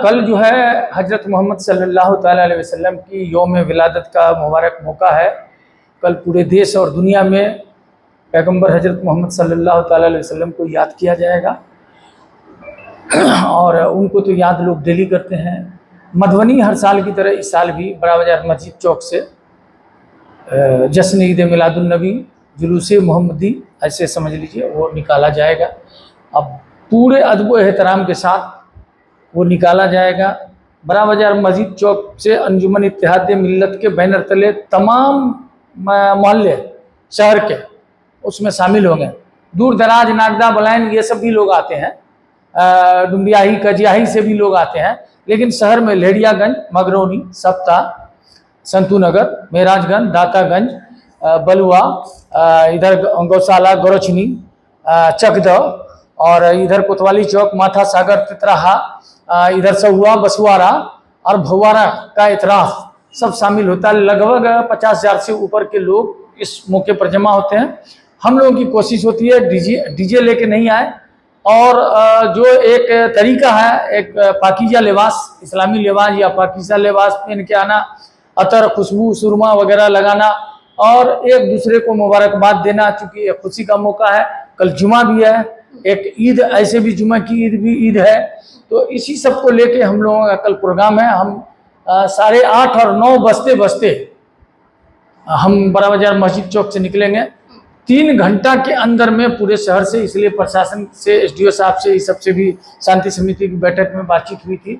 कल जो है हजरत मोहम्मद सल्लल्लाहु ताला अलैहि वसल्लम की यौम विलादत का मुबारक मौका है। कल पूरे देश और दुनिया में पैगंबर हजरत मोहम्मद सल्लल्लाहु ताला अलैहि वसल्लम को याद किया जाएगा और उनको तो याद लोग डेली करते हैं। मधुबनी हर साल की तरह इस साल भी बड़ा बाजार मस्जिद चौक से जश्न ईद मिलादुन नबी जुलूस मोहम्मदी ऐसे समझ लीजिए वो निकाला जाएगा। अब पूरे अदब एहतराम के साथ वो निकाला जाएगा। बड़ा बाजार मस्जिद चौक से अंजुमन इत्तेहाद मिल्लत के बैनर तले तमाम मोहल्ले शहर के उसमें शामिल होंगे। दूर दराज नागदा बलाइन ये सब भी लोग आते हैं, डुम्बियाही कजियाही से भी लोग आते हैं, लेकिन शहर में लेहरियागंज, मगरौनी, सप्ता, संतूनगर, मेराजगंज, दातागंज, बलुआ, इधर गौशाला, गोरचनी, चकदव और इधर कोतवाली चौक, माथा सागर, तितराहा, इधर सहुआ, बसुआरा और भवारा का इतराफ सब शामिल होता है। लगभग 50,000 से ऊपर के लोग इस मौके पर जमा होते हैं। हम लोगों की कोशिश होती है डीजे लेके नहीं आए और जो एक तरीका है, एक पाकीजा लिबास, इस्लामी लिबास या पाकीजा लिबास पहन के आना, अतर, खुशबू, सुरमा वगैरह लगाना और एक दूसरे को मुबारकबाद देना। चूँकि खुशी का मौका है, कल जुमा भी है, एक ईद ऐसे भी जुमा की ईद है, तो इसी सब को लेके हम लोगों का कल प्रोग्राम है। हम 8:30 और 9 बजते हम बड़ा बाजार मस्जिद चौक से निकलेंगे। 3 घंटा के अंदर में पूरे शहर से, इसलिए प्रशासन से, एसडीओ साहब से, इस सबसे भी शांति समिति की बैठक में बातचीत हुई थी।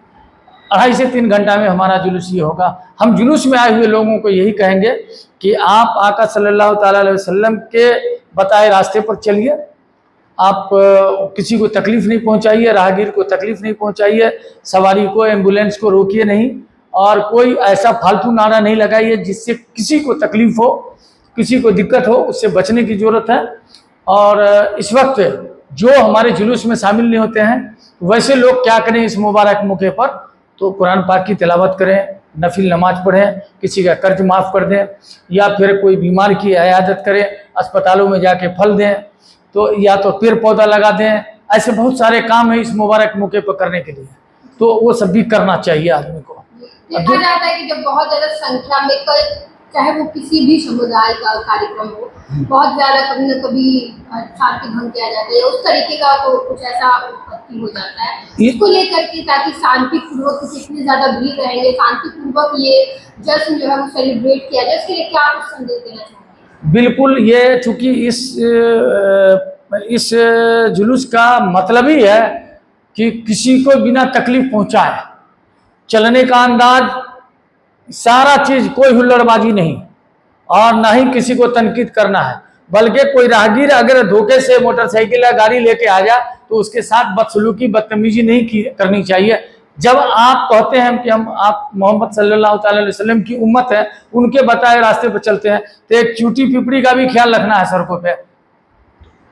2.5 से 3 घंटा में हमारा जुलूस ये होगा। हम जुलूस में आए हुए लोगों को यही कहेंगे कि आप आका सल्लल्लाहु ताला अलैहि वसल्लम के बताए रास्ते पर चलिए। आप किसी को तकलीफ नहीं पहुंचाइए, राहगीर को तकलीफ नहीं पहुंचाइए, सवारी को, एम्बुलेंस को रोकिए नहीं और कोई ऐसा फालतू नारा नहीं लगाइए जिससे किसी को तकलीफ हो, किसी को दिक्कत हो। उससे बचने की ज़रूरत है। और इस वक्त जो हमारे जुलूस में शामिल नहीं होते हैं, वैसे लोग क्या करें इस मुबारक मौके पर, तो कुरान पाक की तिलावत करें, नफिल नमाज पढ़ें, किसी का कर्ज माफ़ कर दें, या फिर कोई बीमार की इयादत करें, अस्पतालों में जाके फल दें, तो या तो पेड़ पौधा लगा दें। ऐसे बहुत सारे काम है इस मुबारक मौके पर करने के लिए, तो वो सब भी करना चाहिए आदमी को। देखा जाता है कि जब बहुत ज्यादा संख्या में, चाहे वो किसी भी समुदाय का कार्यक्रम हो, बहुत ज्यादा कभी न कभी शांति भंग किया जाता है, उस तरीके का कुछ ऐसा उत्पत्ति हो जाता है। इसको लेकर के ताकि शांतिपूर्वक, इतनी ज्यादा भीड़ रहेंगे, शांतिपूर्वक ये जश्न जो है वो सेलिब्रेट किया जाए, इसके लिए क्या कुछ संदेश देना चाहिए? बिल्कुल, ये चूँकि इस जुलूस का मतलब ही है कि किसी को बिना तकलीफ पहुंचाए, चलने का अंदाज, सारा चीज़, कोई हुल्लड़बाजी नहीं और ना ही किसी को तनकीद करना है। बल्कि कोई राहगीर अगर धोखे से मोटरसाइकिल या गाड़ी लेके आ जाए तो उसके साथ बदसलूकी, बदतमीजी नहीं करनी चाहिए। जब आप कहते हैं कि आप मोहम्मद सल्लल्लाहु अलैहि वसल्लम की उम्मत है, उनके बताए रास्ते पर चलते हैं, तो एक चूटी पिपड़ी का भी ख्याल रखना है सड़कों पे।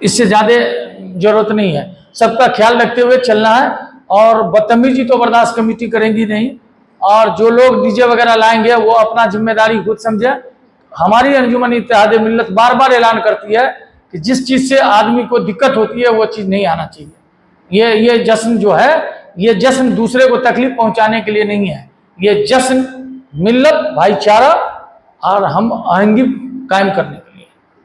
इससे ज़्यादा जरूरत नहीं है। सबका ख्याल रखते हुए चलना है और बदतमीजी तो बर्दाश्त कमेटी करेंगी नहीं। और जो लोग डीजे वगैरह लाएंगे वो अपना जिम्मेदारी खुद समझे। हमारी अंजुमन इत्तेहाद मिल्लत बार बार ऐलान करती है कि जिस चीज़ से आदमी को दिक्कत होती है वो चीज़ नहीं आना चाहिए। ये जश्न जो है, ये जश्न दूसरे को तकलीफ पहुंचाने के लिए नहीं है। ये जश्न मिल्लत, भाईचारा और हम आहंगी कायम करने